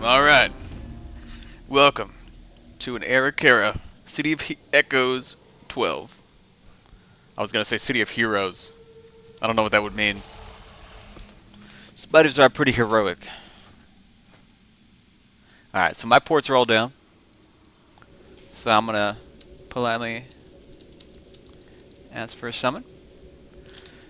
Alright, welcome to an Arakara City of Echoes 12. I was gonna say City of Heroes. I don't know what that would mean. Spiders are pretty heroic. Alright, so my ports are all down. So I'm gonna politely ask for a summon.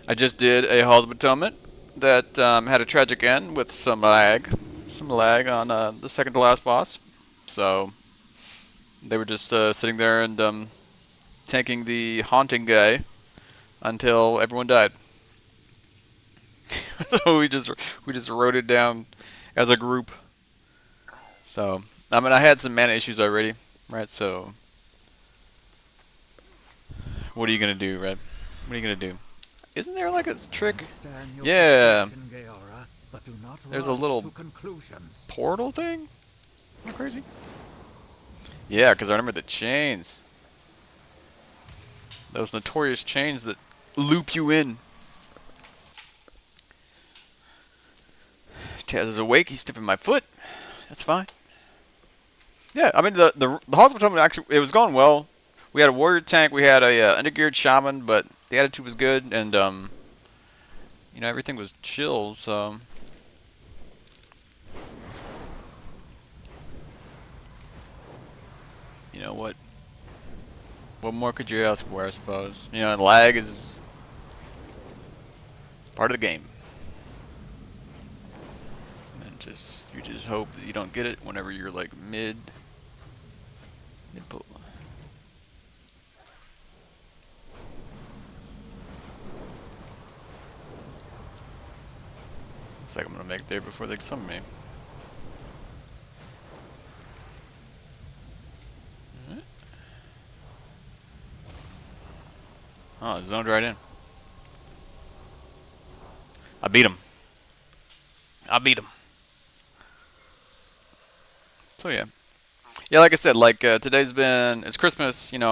I just did a Halls of Atonement that had a tragic end with some lag. Some lag on the second to last boss. So they were just sitting there and tanking the haunting guy until everyone died. So we just wrote it down as a group. So I mean I had some mana issues already, right? So what are you gonna do, right? What are you gonna do? Isn't there like a trick? Understand your Yeah, frustration, Gaora, but do not there's a rush little to conclusions. portal thing. Am I crazy? Yeah, because I remember the chains. Those notorious chains that loop you in. Taz is awake. He's sniffing my foot. That's fine. Yeah, I mean the Halls of Atonement actually it was going well. We had a warrior tank, we had a undergeared shaman, but the attitude was good, and everything was chill. So you know what more could you ask for? I suppose and lag is part of the game, and just you just hope that you don't get it whenever you're like mid pull. Looks like I'm gonna make it there before they summon me. Oh, it zoned right in. I beat him. I beat him. So yeah. Yeah, like I said, like today's been it's Christmas, and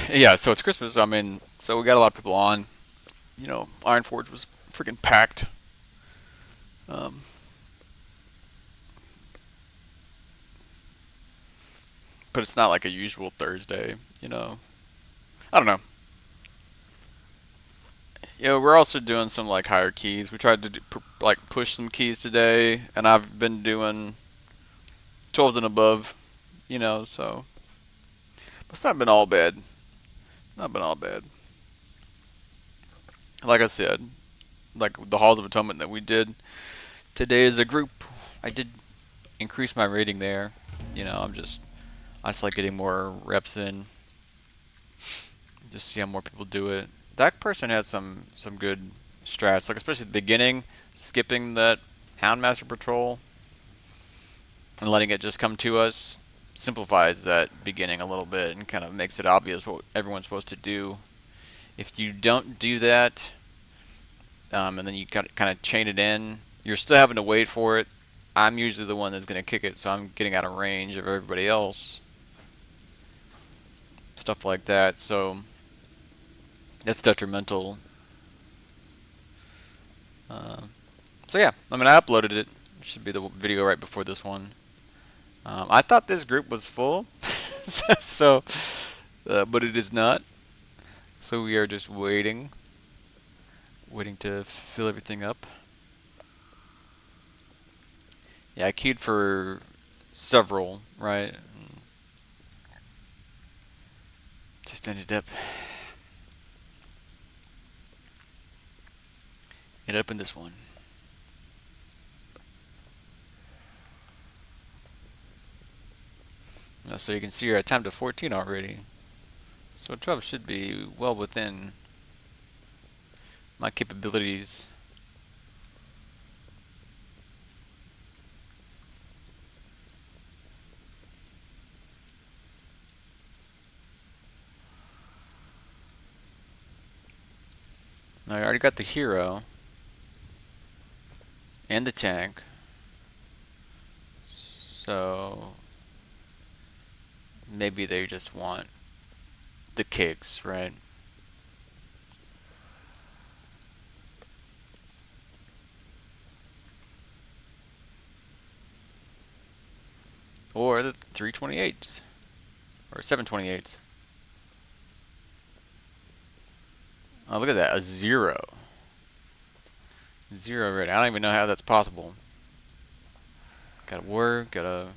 yeah, so it's Christmas. I mean, so we got a lot of people on. Ironforge was freaking packed. Um, but it's not like a usual Thursday. I don't know. We're also doing some like higher keys. We tried to like push some keys today, and I've been doing 12s and above. So it's not been all bad. Not been all bad. Like I said, like the Halls of Atonement that we did today as a group, I did increase my rating there. I just like getting more reps in, just see how more people do it. That person had some good strats, like especially at the beginning, skipping that Houndmaster patrol and letting it just come to us simplifies that beginning a little bit and kind of makes it obvious what everyone's supposed to do. If you don't do that, and then you kind of chain it in, you're still having to wait for it. I'm usually the one that's going to kick it, so I'm getting out of range of everybody else. Stuff like that, so that's detrimental. Uh, so yeah, I mean I uploaded it. It should be the video right before this one. I thought this group was full, so but it is not. So we are just waiting to fill everything up. Yeah, I queued for several, right? Just ended up in this one. So you can see you're at time to 14 already. So 12 should be well within my capabilities. I already got the hero and the tank. So maybe they just want the kicks, right? Or the 328s. Or 728s. Oh, look at that. A 0. 0 rating. I don't even know how that's possible. Got a war, got a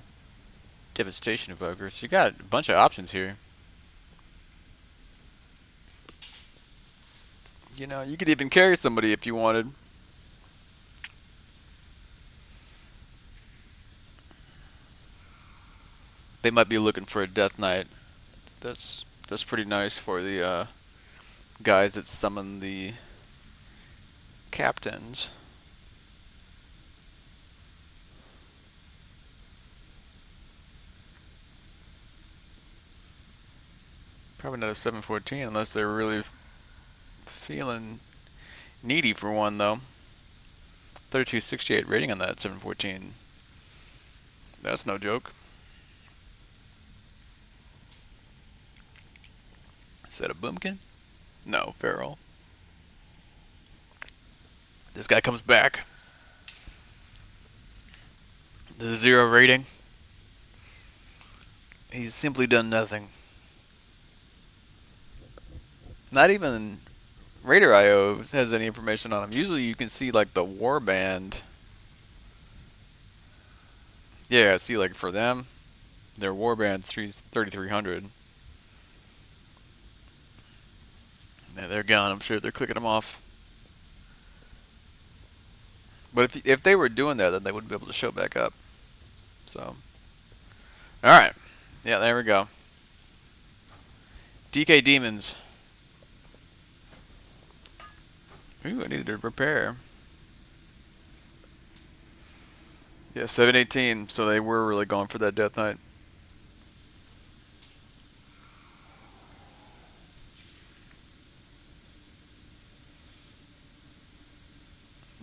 devastation evoker. So you got a bunch of options here. You know, you could even carry somebody if you wanted. They might be looking for a Death Knight. That's pretty nice for the guys that summon the captains. Probably not a 714 unless they're really feeling needy for one, though. 3268 rating on that 714. That's no joke. Is that a boomkin? No, feral. This guy comes back. The 0 rating. He's simply done nothing. Not even Raider IO has any information on him. Usually you can see like the warband. Yeah, see like for them, their warband 3300. Yeah, they're gone. I'm sure they're clicking them off. But if they were doing that, then they wouldn't be able to show back up. So, all right, yeah, there we go. DK Demons. Ooh, I needed to repair. Yeah, 718. So they were really going for that Death Knight.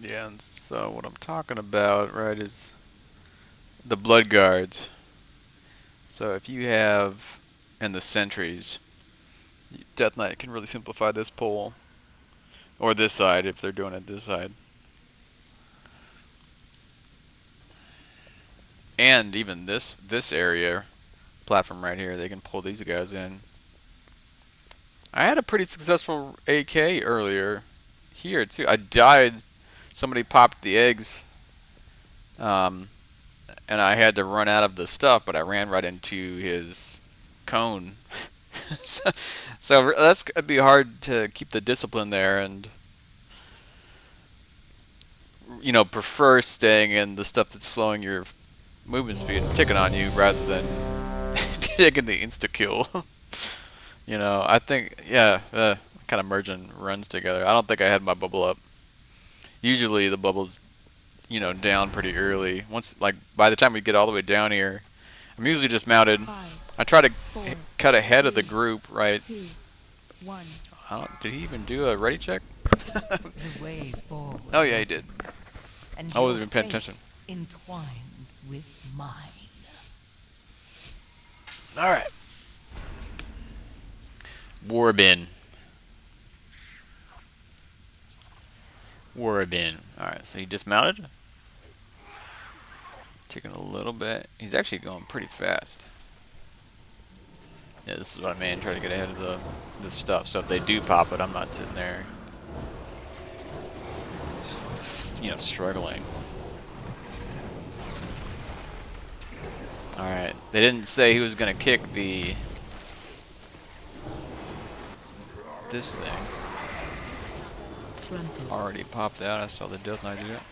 Yeah, and so what I'm talking about, right, is the Blood Guards. So if you have, and the Sentries, Death Knight can really simplify this pull. Or this side, if they're doing it this side. And even this area, platform right here, they can pull these guys in. I had a pretty successful AK earlier here, too. I died. Somebody popped the eggs. And I had to run out of the stuff, but I ran right into his cone. so that's gonna be hard to keep the discipline there, and prefer staying in the stuff that's slowing your movement speed and ticking on you rather than taking the insta kill. I think kind of merging runs together. I don't think I had my bubble up. Usually the bubble's down pretty early. Once like by the time we get all the way down here, I'm usually just mounted. I try to cut ahead of the group, right? Did he even do a ready check? Oh yeah, he did. I wasn't even paying attention. Entwines with mine. All right. Warbin. Alright, so he dismounted. Taking a little bit. He's actually going pretty fast. Yeah, this is what I mean. Try to get ahead of the stuff. So if they do pop it, I'm not sitting there, struggling. Alright. They didn't say he was going to kick this thing. Already popped out. I saw the Death Knight do that.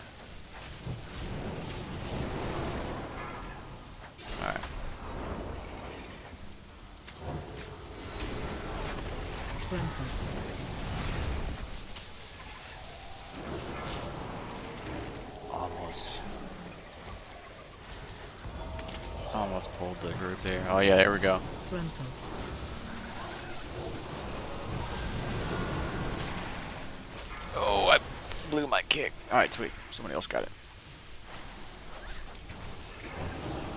Alright. Almost pulled the group there. Oh yeah, there we go. blew my kick. Alright, sweet. Somebody else got it.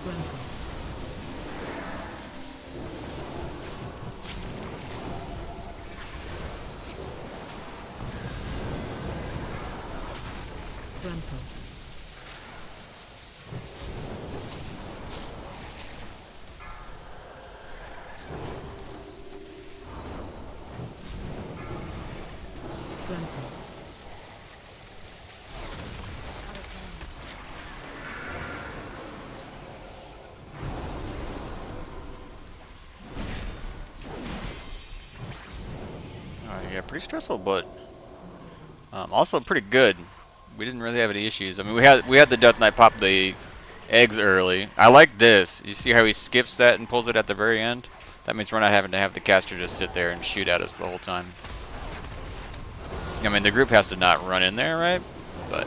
Grumble. Grumble. Grumble. Alright, yeah, pretty stressful, but also pretty good. We didn't really have any issues. I mean, we had the Death Knight pop the eggs early. I like this. You see how he skips that and pulls it at the very end? That means we're not having to have the caster just sit there and shoot at us the whole time. I mean, the group has to not run in there, right? But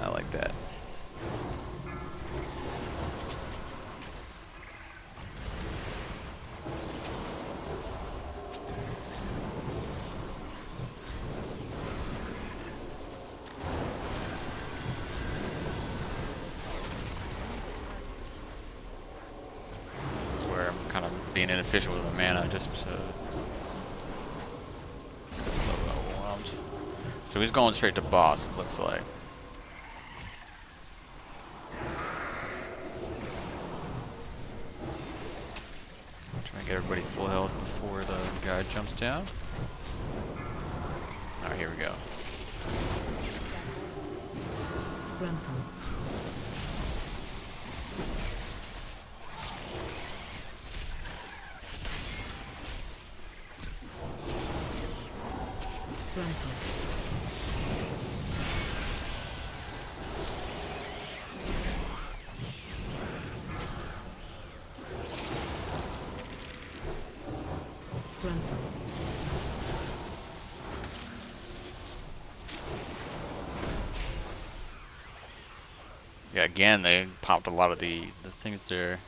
I like that. This is where I'm kind of being inefficient with my mana, just get a little overwhelmed. So he's going straight to boss, it looks like. Trying to get everybody full health before the guy jumps down. Alright, here we go. Grumble. Grumble. Grumble. Yeah, again, they popped a lot of the things there.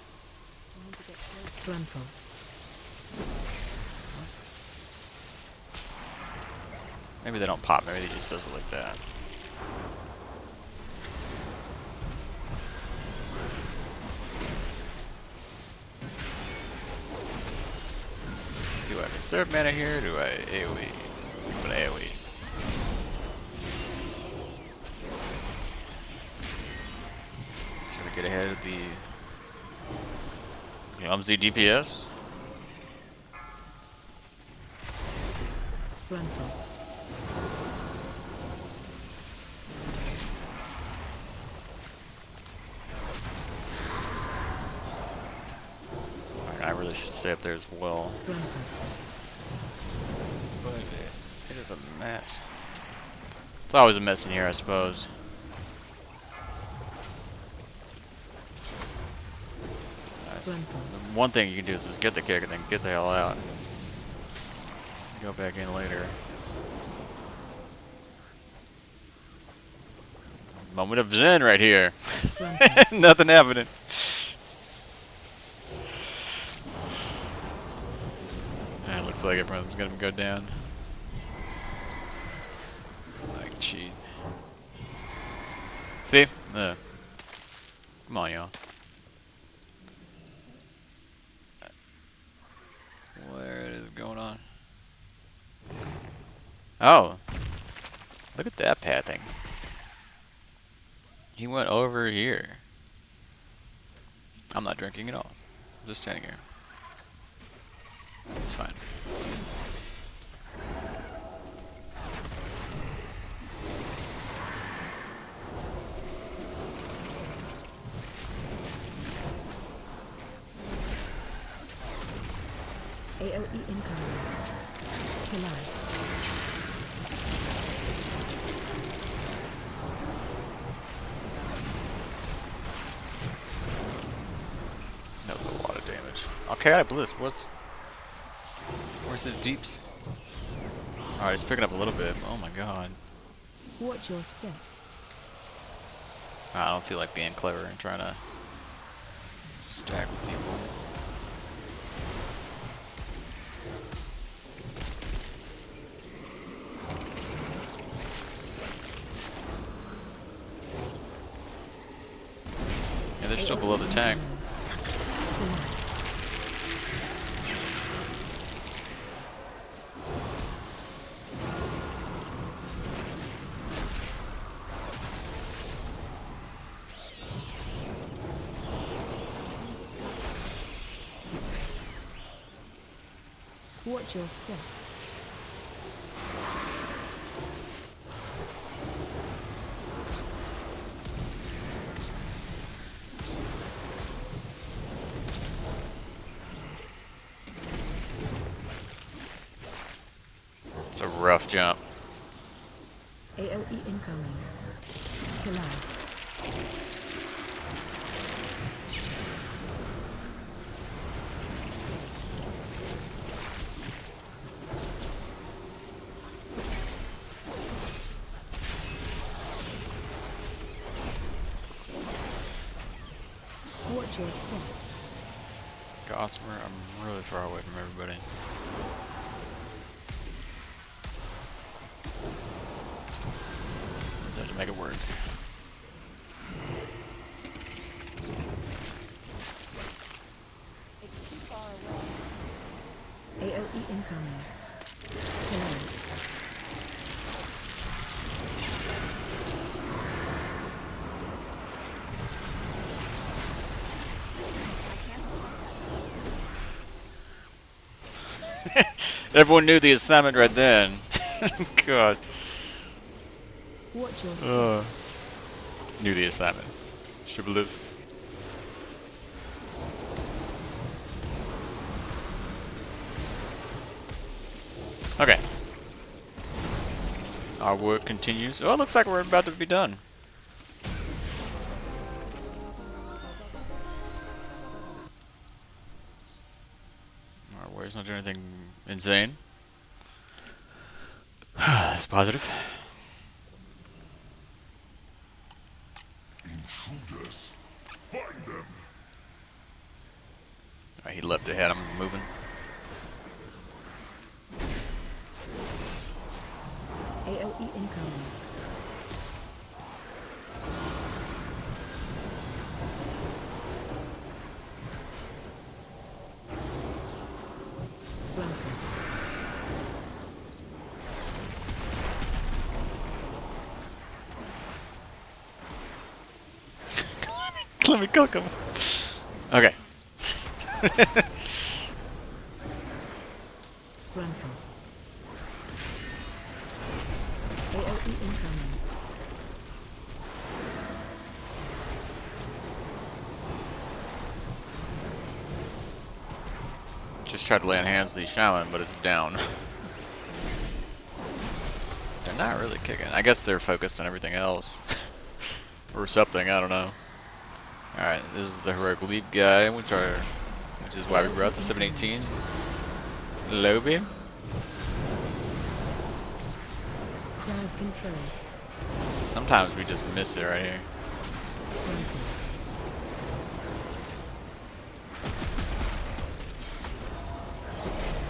Grumble. Maybe they don't pop, maybe he just does it like that. Do I conserve mana here? Do I AoE? I'm gonna AoE. Trying to get ahead of the clumsy DPS. Grumble. I really should stay up there as well. Grumble. But it is a mess. It's always a mess in here, I suppose. Nice. Grumble. The one thing you can do is just get the kick and then get the hell out. Go back in later. Moment of zen right here. Grumble. Nothing happening. It looks like everyone's gonna go down. Like cheat. See? Come on, y'all. Where is it going on? Oh. Look at that pathing. He went over here. I'm not drinking at all. I'm just standing here. It's fine. AOE incoming. Collide. That was a lot of damage. Okay, I bliss. Where's his deeps? Alright, he's picking up a little bit. Oh my god. Watch your step. I don't feel like being clever and trying to stack with people. they're still AoE below the tank. incoming. Relax. Watch your step. It's a rough jump. AoE incoming. Relax. Watch your step. Gossamer, I'm really far away from everybody. Just have to make it work. AoE incoming. Relax. Everyone knew the assignment right then. God. Watch your step. Knew the assignment. Shibboleth. Okay. Our work continues. Oh, it looks like we're about to be done. Our warrior's not doing anything insane. That's positive. Intruders. Find them. Alright, he leapt ahead. I'm moving. AoE incoming. Blanco. Let me cook him. Okay. Blanco. AoE incoming. Just tried to lay on hands to the shaman, but it's down. They're not really kicking. I guess they're focused on everything else. Or something, I don't know. Alright, this is the heroic leap guy, which is why we brought the 718. Low beam? Cloud control. Sometimes we just miss it right here. Blanco.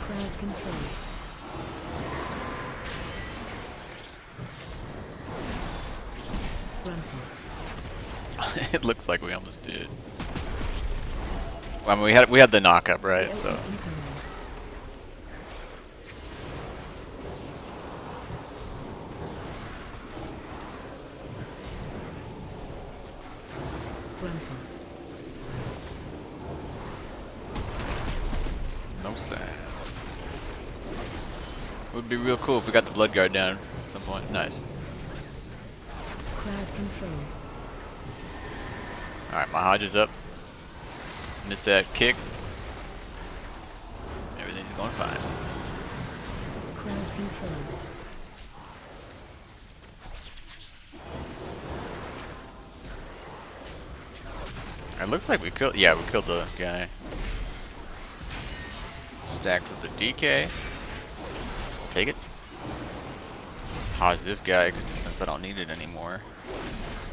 Crowd control. Blanco. It looks like we almost did. Well, I mean, we had the knock-up, right? AoE So incoming. Blanco. no say. Would be real cool if we got the blood guard down at some point. Nice. Crowd control. Alright, my Hodge is up. Missed that kick. Everything's going fine. Crowd control. It looks like we killed. Yeah, we killed the guy. Stacked with the DK. Take it. Hodge this guy since I don't need it anymore.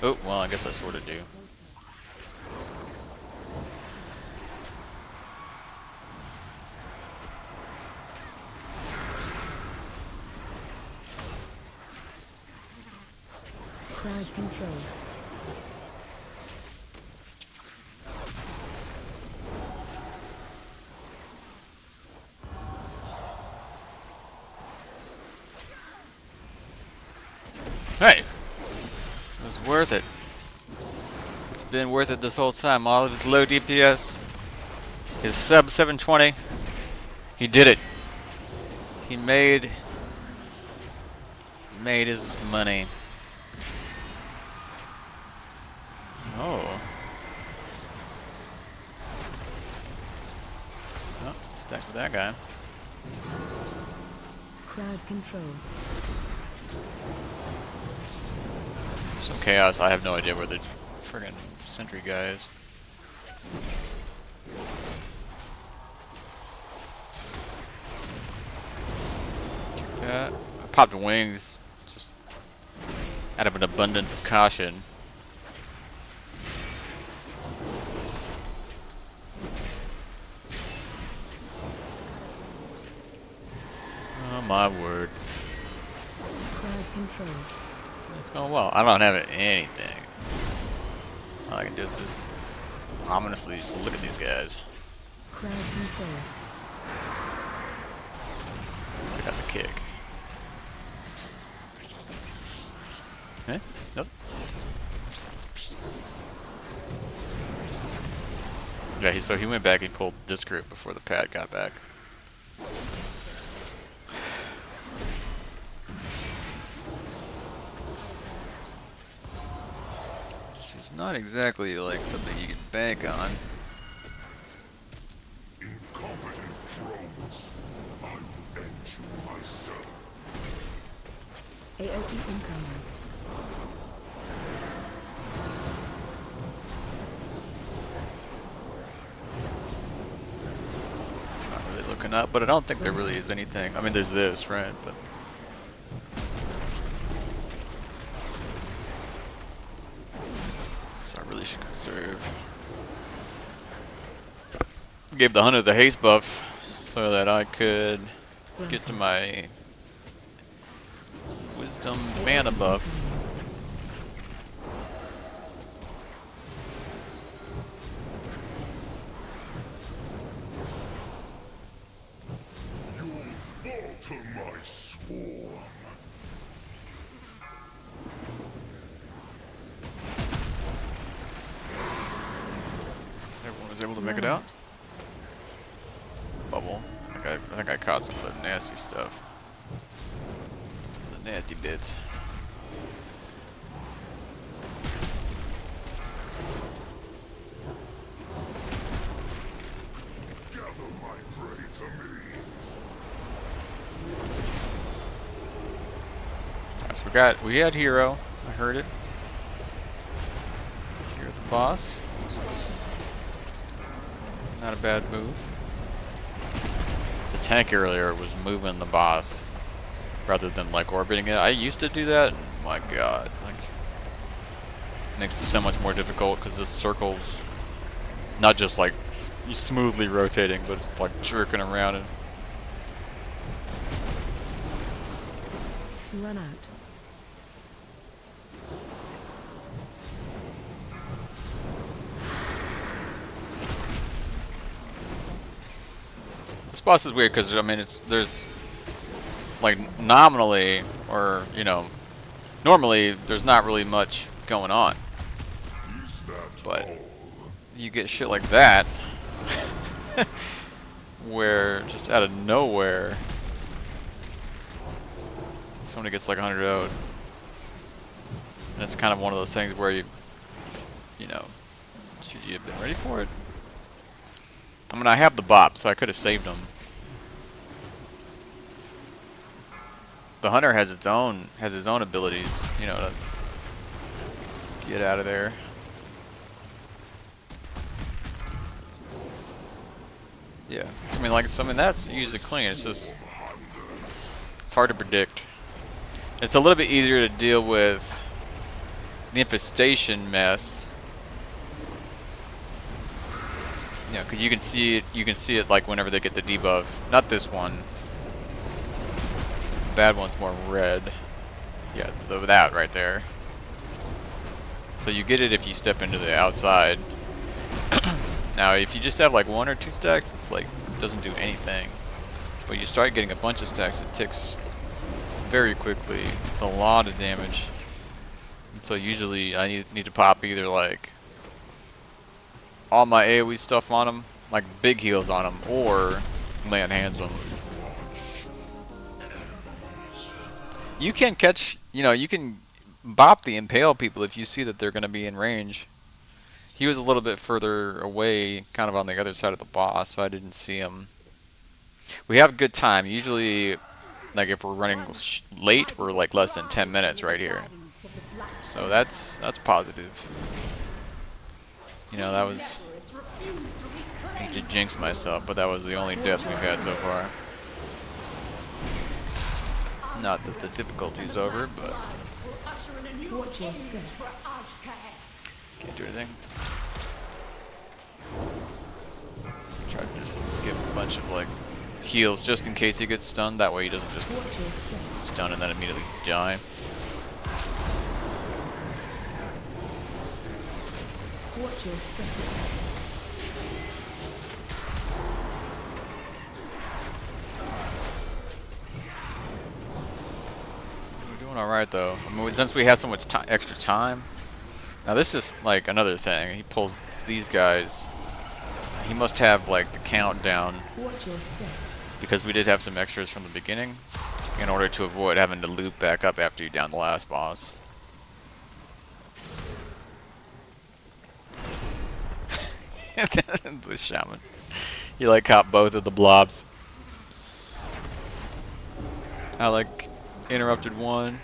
Oh, well, I guess I sort of do. Crowd control. Hey, it was worth it. It's been worth it this whole time. All of his low DPS, his sub 720. He did it. He made his money. Oh. Oh, stacked with that guy. Crowd control. Some chaos. I have no idea where the friggin' sentry guy is. Take that. I popped wings just out of an abundance of caution. Oh my word. Crowd control. It's going well. I don't have anything. All I can do is just ominously look at these guys. Crowd control. Check out the kick. Eh? Nope. Yeah, so he went back and pulled this group before the pad got back. She's not exactly like something you can bank on. Incompetent drones. I will end you myself. AOE incoming. Not really looking up, but I don't think there really is anything. I mean, there's this, right? But so I really should conserve. Gave the hunter the haste buff so that I could get to my wisdom mana buff. You'll fall to my swarm. Everyone was able to make it out. Bubble. I think I caught some of the nasty stuff. Some of the nasty bits. Gather my prey to me. Alright, so we had hero. I heard it. Here at the boss. This is not a bad move. The tank earlier was moving the boss rather than like orbiting it. I used to do that, and my god, like makes it so much more difficult because this circle's not just like smoothly rotating, but it's like jerking around and Run out. this boss is weird because I mean there's like nominally or normally there's not really much going on, Is that but all? you get shit like that where just out of nowhere somebody gets like 100 owed, and it's kind of one of those things where you know should you have been ready for it? I mean, I have the bop, so I could have saved him. The hunter has his own abilities, to get out of there. Yeah, I mean that's usually clean. It's just it's hard to predict. It's a little bit easier to deal with the infestation mess. Because you can see it. You can see it like whenever they get the debuff. Not this one. The bad one's more red. Yeah, that right there. So you get it if you step into the outside. Now, if you just have like 1 or 2 stacks, it's like doesn't do anything. But you start getting a bunch of stacks, it ticks very quickly. A lot of damage. So usually I need to pop either like all my AoE stuff on him, like big heals on him, or land hands on him. You can catch, you can bop the impale people if you see that they're going to be in range. He was a little bit further away, kind of on the other side of the boss, so I didn't see him. We have good time. Usually, like if we're running late, we're like less than 10 minutes right here. So that's positive. That was, I hate to jinx myself, but that was the only death we've had so far. Not that the difficulty's over, but Watch your step. can't do anything. Try to just give him a bunch of like heals just in case he gets stunned. That way he doesn't just Watch your step. stun and then immediately die. Watch your step. We're doing alright though. I mean, since we have so much extra time. Now this is like another thing. He pulls these guys. He must have like the countdown Watch your step. because we did have some extras from the beginning in order to avoid having to loop back up after you down the last boss. The shaman. He like caught both of the blobs. I like interrupted one.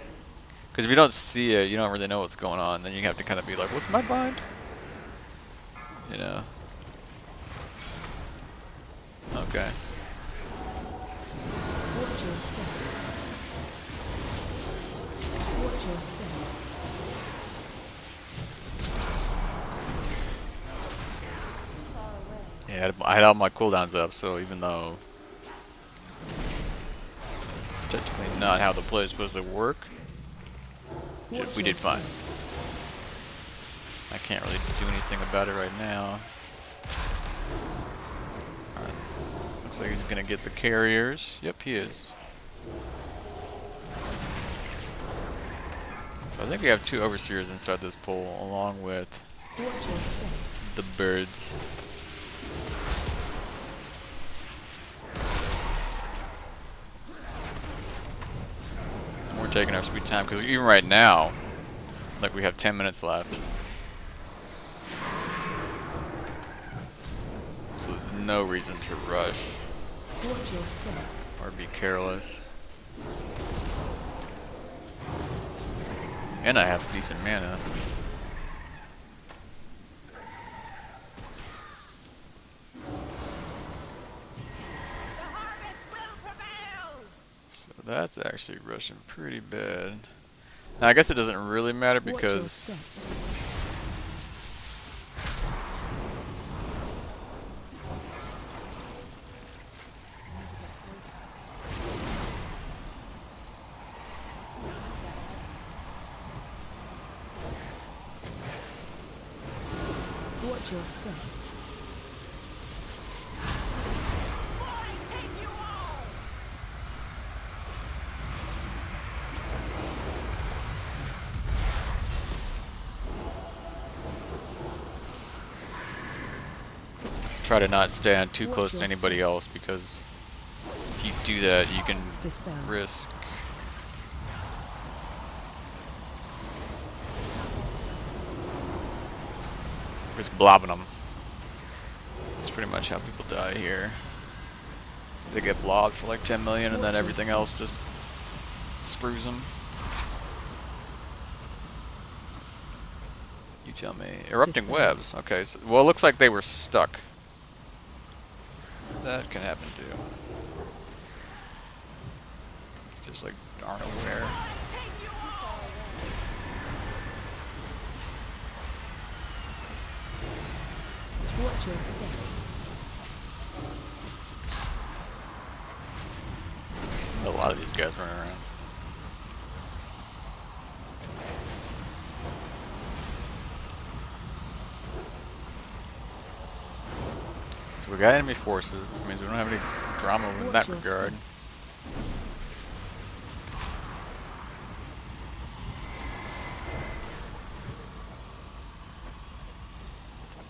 Because if you don't see it, you don't really know what's going on. Then you have to kind of be like, what's my bind? You know. Okay. Watch your step. Watch your step. Yeah, I had all my cooldowns up, so even though it's technically not how the play is supposed to work, we did fine. I can't really do anything about it right now. Alright. Looks like he's gonna get the carriers. Yep, he is. So I think we have 2 overseers inside this pool, along with Watch your step. the birds. We're taking our sweet time, because even right now, like we have 10 minutes left. So there's no reason to rush Watch your step. or be careless. And I have decent mana. So that's actually rushing pretty bad. Now I guess it doesn't really matter Watch your because step. Watch your step. try to not stand too Watch close to your anybody step. else, because if you do that, you can Dispel. risk blobbing them. That's pretty much how people die here. They get blobbed for like 10 million and then everything else just screws them. You tell me. Erupting Dispel. webs. Okay, so, well, it looks like they were stuck. That can happen too. Just like aren't aware. Watch your step. A lot of these guys running around. So we got enemy forces, which means we don't have any drama in that Watch your regard. step.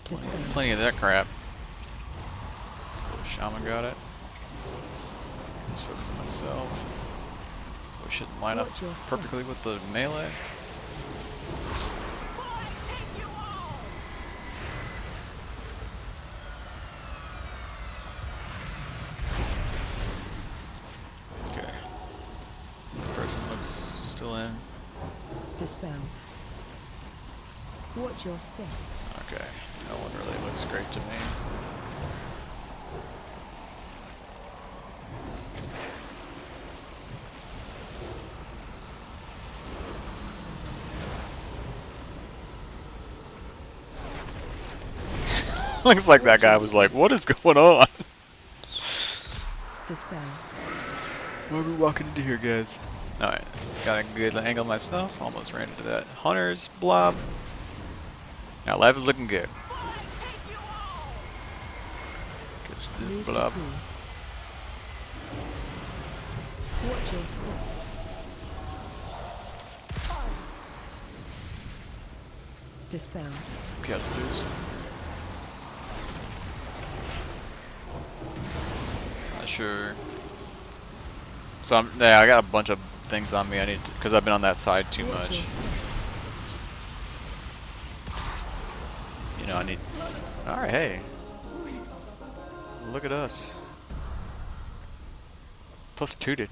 Dispel. Plenty of that crap. Cool, Shaman got it. Let's focus on myself. We shouldn't line up Watch your step. perfectly with the melee. Okay. Person looks still in. Dispel. Watch your step. Okay. That one really looks great to me. Looks like that guy was like, what is going on? Dispel. Why are we walking into here, guys? Alright, got a good angle myself. Almost ran into that hunter's blob. Now, life is looking good. Catch this Move to blob. pool. Watch your step. Dispel. Some casualties. Not sure. So yeah, I got a bunch of things on me. I need to, because I've been on that side too Watch much. your step. You know, I need. All right, hey. Look at us. Plus 2 did.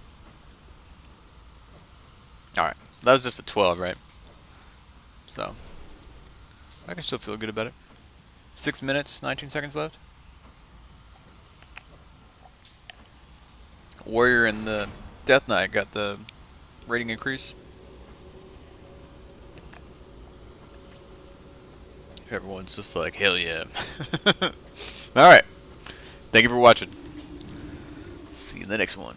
All right, that was just a 12, right? So I can still feel good about it. 6 minutes, 19 seconds left. Warrior and the Death Knight got the rating increase. Everyone's just like, hell yeah. Alright. Thank you for watching. See you in the next one.